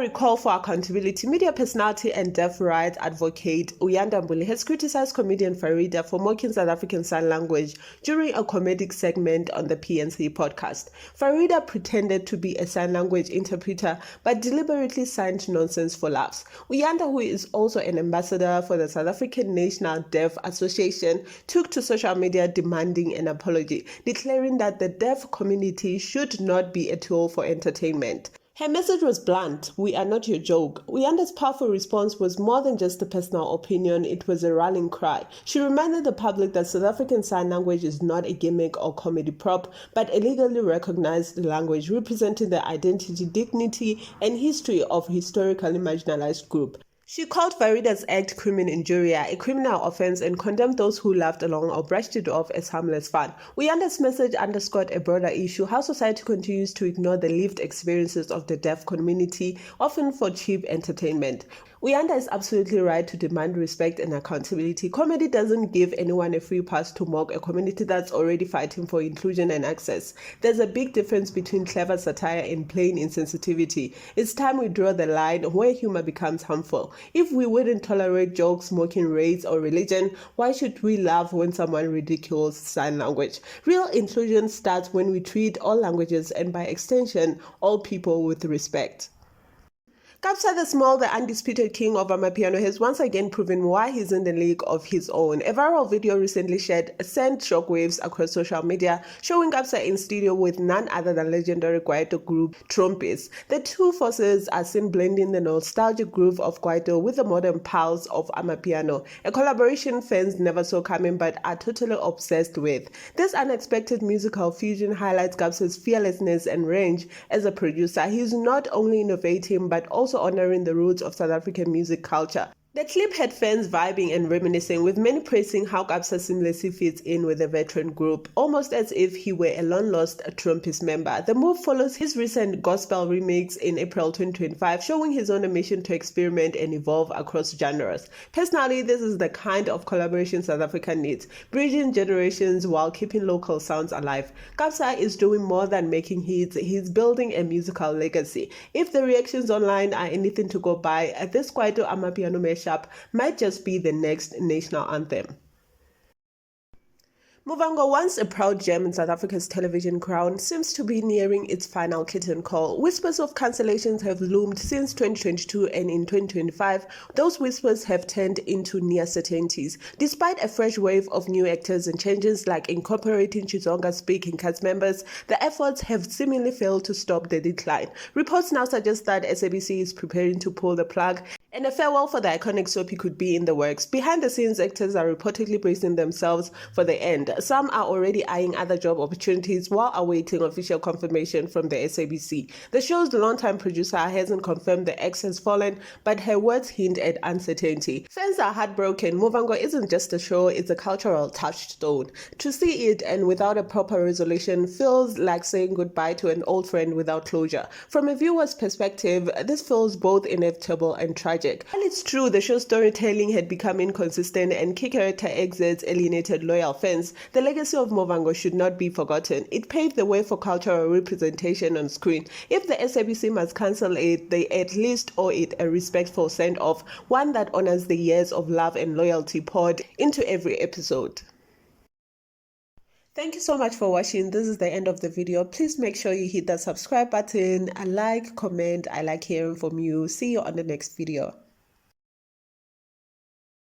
diary call for accountability, media personality and deaf rights advocate Uyanda Mbuli has criticized comedian Farieda for mocking South African Sign Language during a comedic segment on the PNC podcast. Farieda pretended to be a sign language interpreter but deliberately signed nonsense for laughs. Uyanda, who is also an ambassador for the South African National Deaf Association, took to social media demanding an apology, declaring that the deaf community should not be a tool for entertainment. Her message was blunt: "We are not your joke." Uyanda's powerful response was more than just a personal opinion, it was a rallying cry. She reminded the public that South African Sign Language is not a gimmick or comedy prop, but a legally recognized language representing the identity, dignity, and history of a historically marginalized group. She called Farieda's act crimen injuria, a criminal offense, and condemned those who laughed along or brushed it off as harmless fun. Uyanda's message underscored a broader issue: how society continues to ignore the lived experiences of the deaf community, often for cheap entertainment. Uyanda is absolutely right to demand respect and accountability. Comedy doesn't give anyone a free pass to mock a community that's already fighting for inclusion and access. There's a big difference between clever satire and plain insensitivity. It's time we draw the line where humor becomes harmful. If we wouldn't tolerate jokes mocking race or religion, why should we laugh when someone ridicules sign language? Real inclusion starts when we treat all languages and by extension all people with respect. Kabza De Small, the undisputed king of Amapiano, has once again proven why he's in the league of his own. A viral video recently sent shockwaves across social media, showing Kabza in studio with none other than legendary Kwaito group Trompies. The two forces are seen blending the nostalgic groove of Kwaito with the modern pulse of Amapiano, a collaboration fans never saw coming but are totally obsessed with. This unexpected musical fusion highlights Kabza's fearlessness and range as a producer. He's not only innovating but also honoring the roots of South African music culture. The clip had fans vibing and reminiscing, with many praising how Kabza seamlessly fits in with the veteran group, almost as if he were a long-lost Trompies member. The move follows his recent gospel remix in April 2025, showing his own mission to experiment and evolve across genres. Personally, this is the kind of collaboration South Africa needs, bridging generations while keeping local sounds alive. Kabza is doing more than making hits, he's building a musical legacy. If the reactions online are anything to go by, this Kwaito Amapiano mashup might just be the next national anthem. Muvhango, once a proud gem in South Africa's television crown, seems to be nearing its final curtain call. Whispers of cancellations have loomed since 2022, and in 2025, those whispers have turned into near certainties. Despite a fresh wave of new actors and changes like incorporating Xitsonga-speaking cast members, the efforts have seemingly failed to stop the decline. Reports now suggest that SABC is preparing to pull the plug, and a farewell for the iconic soapie could be in the works. Behind the scenes, actors are reportedly bracing themselves for the end. Some are already eyeing other job opportunities while awaiting official confirmation from the SABC. The show's longtime producer hasn't confirmed the ex has fallen, but her words hint at uncertainty. Fans are heartbroken. Muvhango isn't just a show, it's a cultural touchstone. To see it and without a proper resolution feels like saying goodbye to an old friend without closure. From a viewer's perspective, this feels both inevitable and tragic. While it's true the show's storytelling had become inconsistent and key character exits alienated loyal fans, the legacy of Muvhango should not be forgotten. It paved the way for cultural representation on screen. If the SABC must cancel it, they at least owe it a respectful send-off, one that honors the years of love and loyalty poured into every episode. Thank you so much for watching. This is the end of the video. Please make sure you hit that subscribe button, like, comment. I like hearing from you. See you on the next video.